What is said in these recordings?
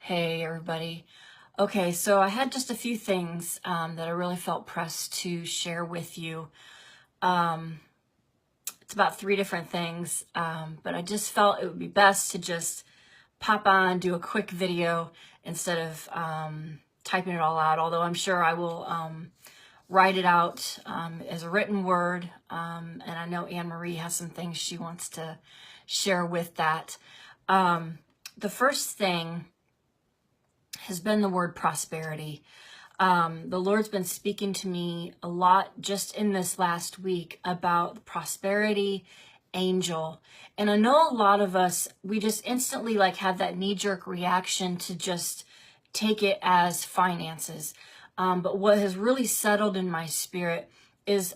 Hey everybody. Okay, so I had just a few things that I really felt pressed to share with you. It's about 3 different things, but I just felt it would be best to just pop on, do a quick video instead of typing it all out, although I'm sure I will write it out as a written word, and I know Anne Marie has some things she wants to share with that. The first thing has been the word prosperity. The Lord's been speaking to me a lot just in this last week about the prosperity angel. And I know a lot of us, we just instantly have that knee-jerk reaction to just take it as finances. But what has really settled in my spirit is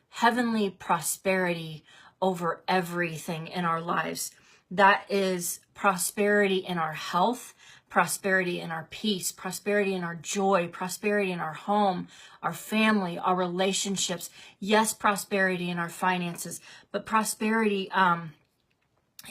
heavenly prosperity over everything in our lives. That is prosperity in our health, prosperity in our peace, prosperity in our joy, prosperity in our home, our family, our relationships. Yes, prosperity in our finances, but prosperity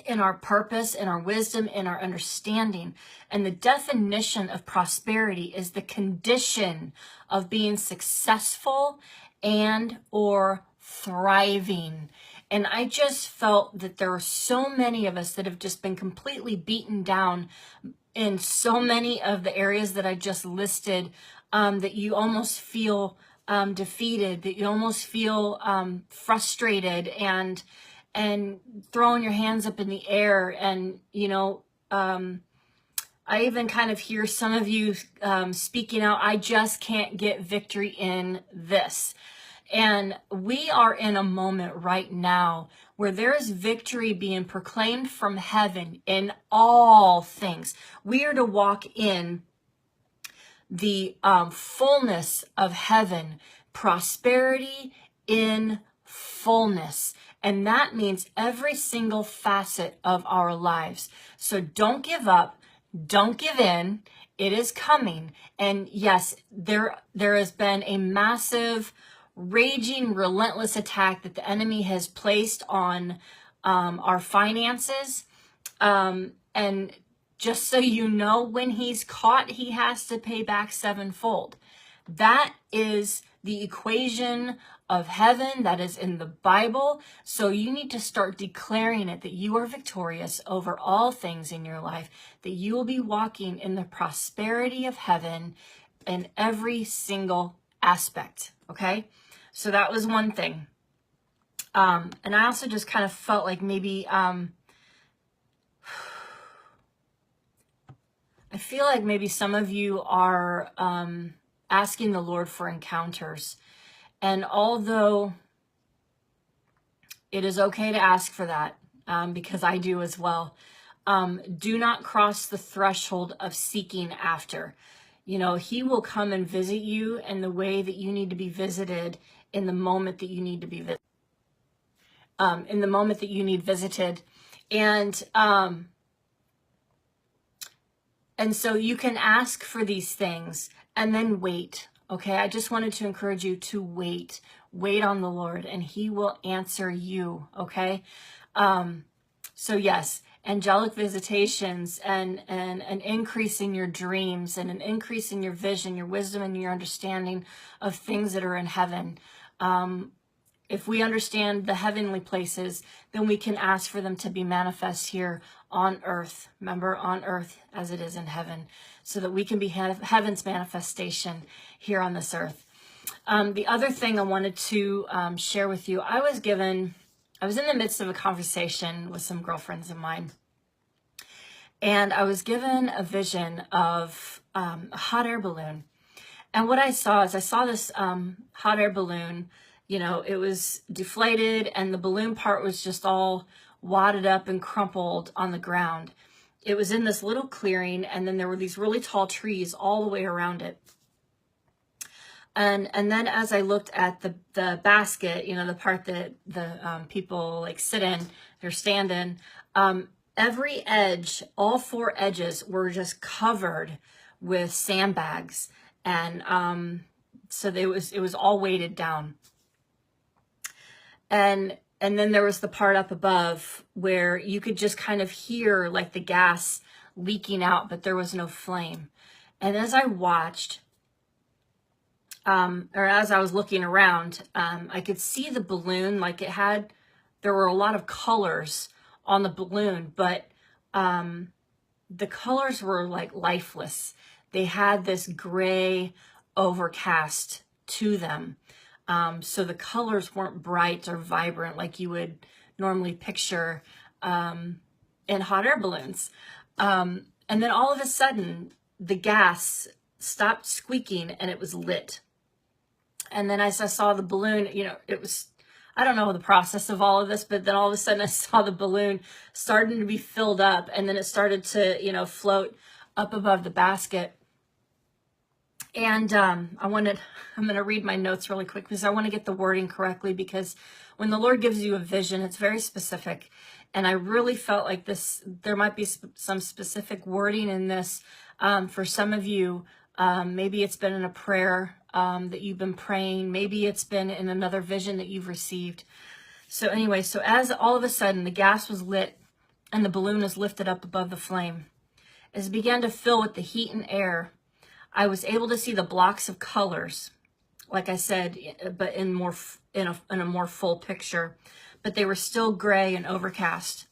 in our purpose, in our wisdom, in our understanding. And the definition of prosperity is the condition of being successful and or thriving. And I just felt that there are so many of us that have just been completely beaten down in so many of the areas that I just listed, that you almost feel defeated, that you almost feel frustrated and throwing your hands up in the air. And, I even kind of hear some of you speaking out, I just can't get victory in this. And we are in a moment right now where there is victory being proclaimed from heaven in all things. We are to walk in the fullness of heaven, prosperity in fullness. And that means every single facet of our lives. So don't give up. Don't give in. It is coming. And yes, there has been a massive, raging, relentless attack that the enemy has placed on our finances. And just so you know, when he's caught, he has to pay back sevenfold. That is the equation of heaven that is in the Bible. So you need to start declaring it, that you are victorious over all things in your life, that you will be walking in the prosperity of heaven in every single aspect. Okay? So that was one thing. And I also just kind of felt like maybe, I feel like maybe some of you are asking the Lord for encounters. And although it is okay to ask for that, because I do as well, do not cross the threshold of seeking after. He will come and visit you in the way that you need to be visited in the moment that you need to be visited. In the moment that you need visited. And so you can ask for these things and then wait. Okay, I just wanted to encourage you to wait. Wait on the Lord and he will answer you. Okay. So yes, angelic visitations and an increase in your dreams and an increase in your vision, your wisdom, and your understanding of things that are in heaven. If we understand the heavenly places, then we can ask for them to be manifest here on earth. Remember, on earth as it is in heaven, so that we can be heaven's manifestation here on this earth. The other thing I wanted to share with you, I was in the midst of a conversation with some girlfriends of mine, and I was given a vision of a hot air balloon. And what I saw is this hot air balloon. It was deflated and the balloon part was just all wadded up and crumpled on the ground. It was in this little clearing, and then there were these really tall trees all the way around it. And then as I looked at the basket, the part that the people sit in, they're standing, every edge, all 4 edges were just covered with sandbags. And so it was all weighted down. And then there was the part up above where you could just kind of hear the gas leaking out, but there was no flame. And as I watched, or as I was looking around, I could see the balloon, like there were a lot of colors on the balloon, but the colors were like lifeless. They had this gray overcast to them. So the colors weren't bright or vibrant like you would normally picture in hot air balloons. And then all of a sudden, the gas stopped squeaking and it was lit. And then as I saw the balloon, it was, I don't know the process of all of this, but then all of a sudden I saw the balloon starting to be filled up, and then it started to, float up above the basket. And I'm going to read my notes really quick because I want to get the wording correctly, because when the Lord gives you a vision, it's very specific. And I really felt like there might be some specific wording in this for some of you. Maybe it's been in a prayer that you've been praying. Maybe it's been in another vision that you've received. So anyway, so as all of a sudden the gas was lit and the balloon was lifted up above the flame, as it began to fill with the heat and air, I was able to see the blocks of colors, like I said, but in a more full picture, but they were still gray and overcast.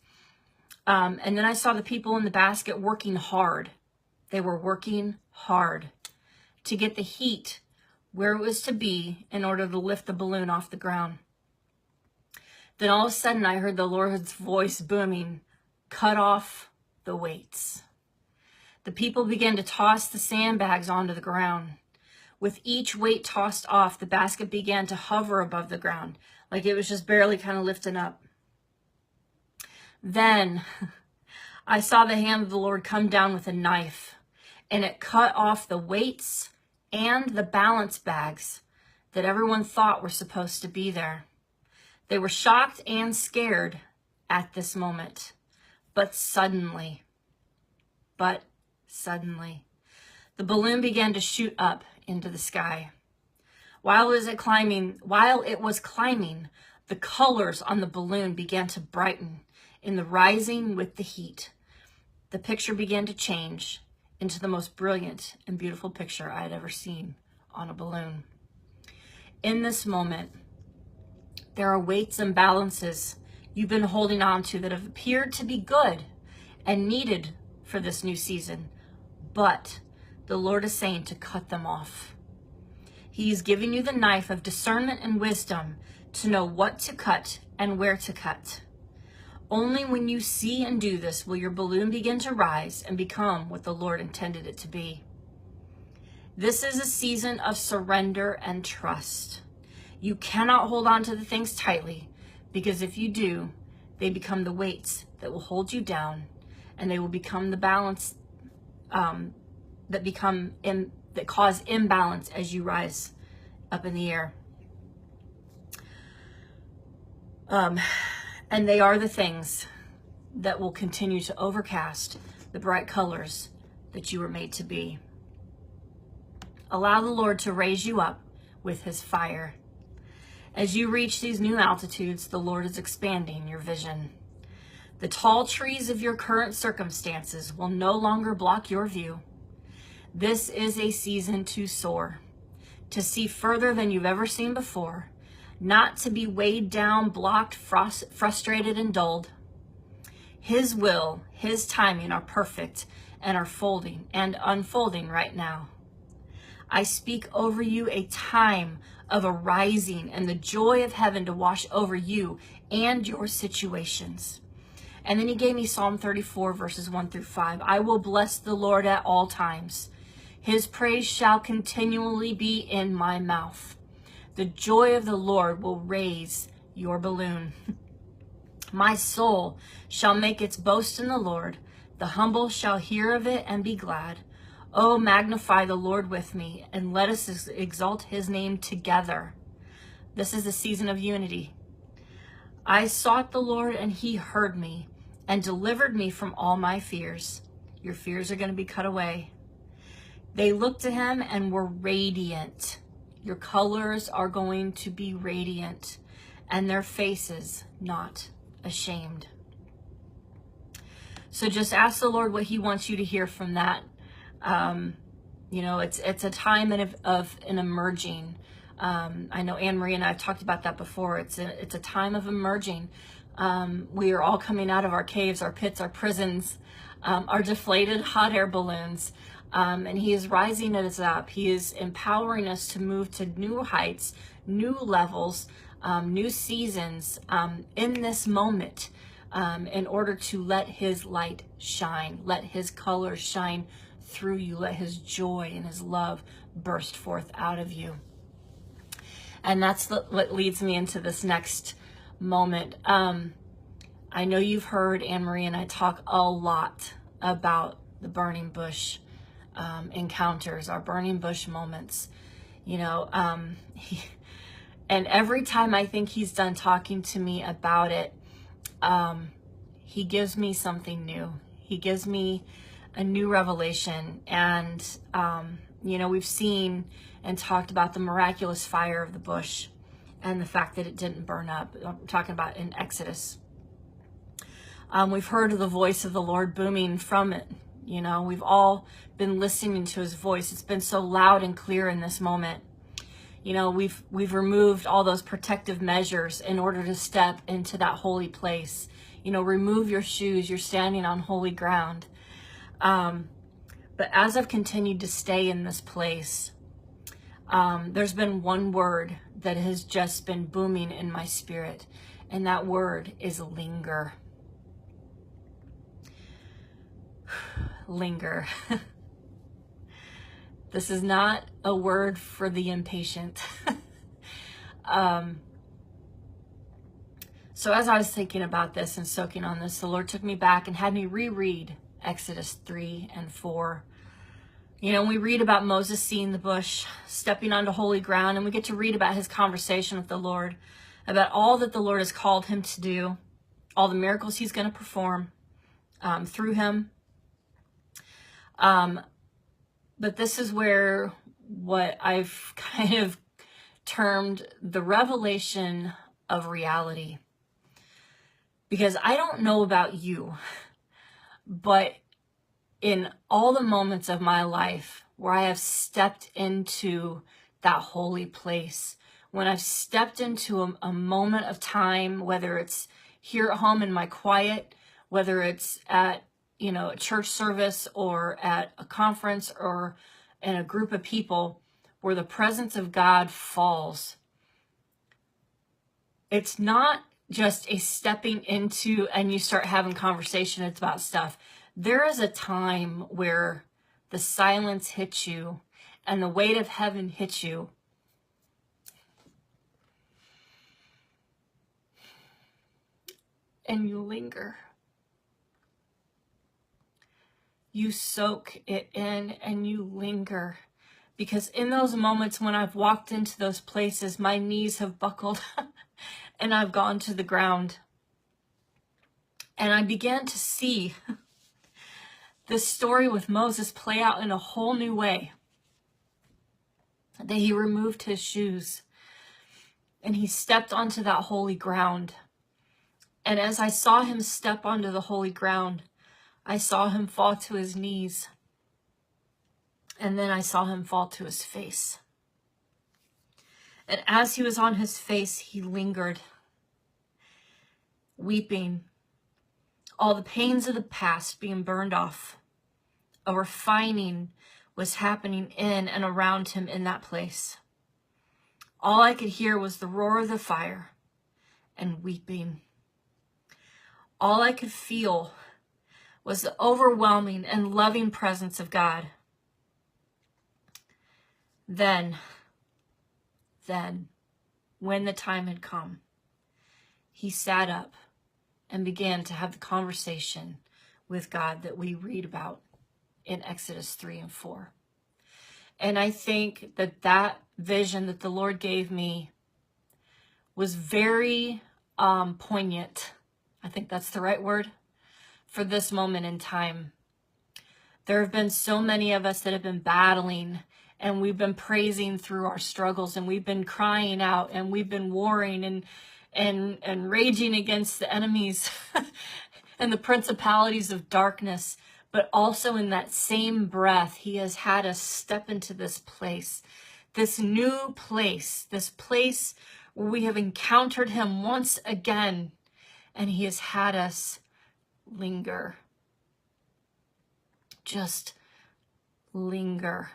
And then I saw the people in the basket working hard. They were working hard to get the heat where it was to be in order to lift the balloon off the ground. Then all of a sudden I heard the Lord's voice booming, "Cut off the weights." The people began to toss the sandbags onto the ground. With each weight tossed off, the basket began to hover above the ground, like it was just barely kind of lifting up. Then I saw the hand of the Lord come down with a knife, and it cut off the weights and the balance bags that everyone thought were supposed to be there. They were shocked and scared at this moment, but suddenly, the balloon began to shoot up into the sky. While it was climbing, the colors on the balloon began to brighten in the rising with the heat. The picture began to change into the most brilliant and beautiful picture I had ever seen on a balloon. In this moment, there are weights and balances you've been holding on to that have appeared to be good and needed for this new season, but the Lord is saying to cut them off. He is giving you the knife of discernment and wisdom to know what to cut and where to cut. Only when you see and do this will your balloon begin to rise and become what the Lord intended it to be. This is a season of surrender and trust. You cannot hold on to the things tightly, because if you do, they become the weights that will hold you down, and they will become the balance that cause imbalance as you rise up in the air. And they are the things that will continue to overcast the bright colors that you were made to be. Allow the Lord to raise you up with his fire. As you reach these new altitudes, the Lord is expanding your vision. The tall trees of your current circumstances will no longer block your view. This is a season to soar, to see further than you've ever seen before, not to be weighed down, blocked, frustrated, and dulled. His will, his timing are perfect and are unfolding right now. I speak over you a time of arising and the joy of heaven to wash over you and your situations. And then he gave me Psalm 34, verses 1-5. I will bless the Lord at all times. His praise shall continually be in my mouth. The joy of the Lord will raise your balloon. My soul shall make its boast in the Lord. The humble shall hear of it and be glad. Oh, magnify the Lord with me, and let us exalt his name together. This is a season of unity. I sought the Lord, and he heard me and delivered me from all my fears. Your fears are going to be cut away. They looked to him and were radiant. Your colors are going to be radiant, and their faces not ashamed. So just ask the Lord what he wants you to hear from that. You know, it's a time of an emerging. I know Anne-Marie and I have talked about that before. It's a time of emerging. We are all coming out of our caves, our pits, our prisons, our deflated hot air balloons. And he is rising us up. He is empowering us to move to new heights, new levels, new seasons in this moment, in order to let his light shine, let his colors shine through you, let his joy and his love burst forth out of you. And that's what leads me into this next moment. I know you've heard Anne-Marie and I talk a lot about the burning bush encounters, our burning bush moments. You know, and every time I think he's done talking to me about it, he gives me something new. He gives me a new revelation. And, you know, we've seen and talked about the miraculous fire of the bush and the fact that it didn't burn up. I'm talking about in Exodus. We've heard of the voice of the Lord booming from it. You know, we've all been listening to his voice. It's been so loud and clear in this moment. You know, we've removed all those protective measures in order to step into that holy place. You know, remove your shoes. You're standing on holy ground. But as I've continued to stay in this place, there's been one word that has just been booming in my spirit, and that word is linger. Linger. This is not a word for the impatient. So as I was thinking about this and soaking on this, the Lord took me back and had me reread Exodus 3 and 4. You know, we read about Moses seeing the bush, stepping onto holy ground, and we get to read about his conversation with the Lord, about all that the Lord has called him to do, all the miracles he's going to perform through him. But this is where what I've kind of termed the revelation of reality. Because I don't know about you, but in all the moments of my life where I have stepped into that holy place, when I've stepped into a moment of time, whether it's here at home in my quiet, whether it's at, you know, a church service or at a conference or in a group of people where the presence of God falls, it's not just a stepping into and you start having conversation. It's about stuff. There is a time where the silence hits you and the weight of heaven hits you. And you linger. You soak it in and you linger. Because in those moments when I've walked into those places, my knees have buckled and I've gone to the ground. And I began to see this story with Moses play out in a whole new way. That he removed his shoes and he stepped onto that holy ground. And as I saw him step onto the holy ground, I saw him fall to his knees. And then I saw him fall to his face. And as he was on his face, he lingered, weeping, all the pains of the past being burned off. A refining was happening in and around him in that place. All I could hear was the roar of the fire and weeping. All I could feel was the overwhelming and loving presence of God. Then, when the time had come, he sat up and began to have the conversation with God that we read about in Exodus 3 and 4. And I think that vision that the Lord gave me was very poignant. I think that's the right word for this moment in time. There have been so many of us that have been battling, and we've been praising through our struggles, and we've been crying out, and we've been warring and raging against the enemies and the principalities of darkness. But also in that same breath, he has had us step into this place, this new place, this place where we have encountered him once again, and he has had us linger. Just linger.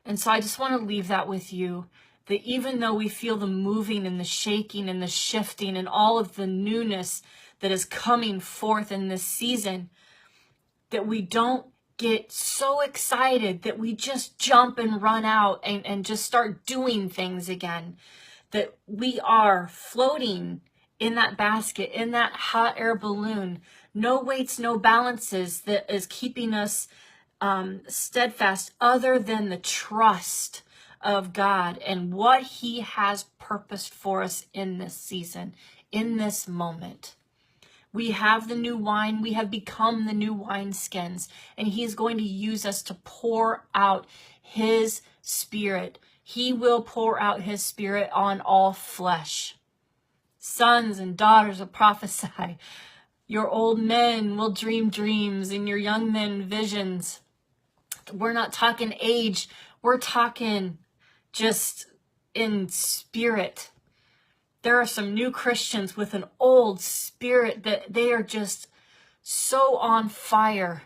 And so I just want to leave that with you, that even though we feel the moving and the shaking and the shifting and all of the newness that is coming forth in this season, that we don't get so excited that we just jump and run out and just start doing things again, that we are floating in that basket, in that hot air balloon, no weights, no balances, that is keeping us steadfast other than the trust of God and what he has purposed for us in this season, in this moment. We have the new wine. We have become the new wineskins, and he is going to use us to pour out his spirit. He will pour out his spirit on all flesh. Sons and daughters will prophesy. Your old men will dream dreams, and your young men visions. We're not talking age. We're talking just in spirit. There are some new Christians with an old spirit that they are just so on fire.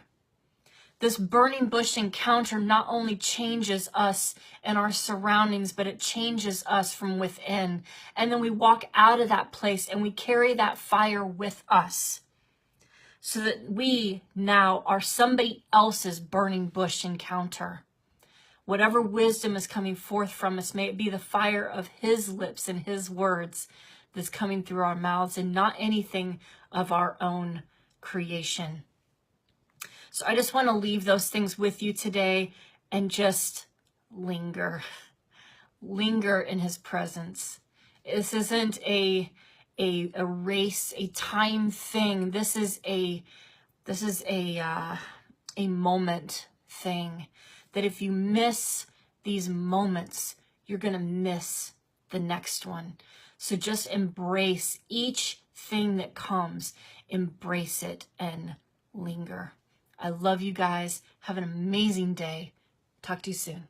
This burning bush encounter not only changes us and our surroundings, but it changes us from within. And then we walk out of that place and we carry that fire with us, so that we now are somebody else's burning bush encounter. Whatever wisdom is coming forth from us, may it be the fire of his lips and his words that's coming through our mouths, and not anything of our own creation. So I just want to leave those things with you today and just linger. Linger in his presence. This isn't a race, a time thing. This is a moment thing. That if you miss these moments, you're going to miss the next one. So just embrace each thing that comes. Embrace it and linger. I love you guys. Have an amazing day. Talk to you soon.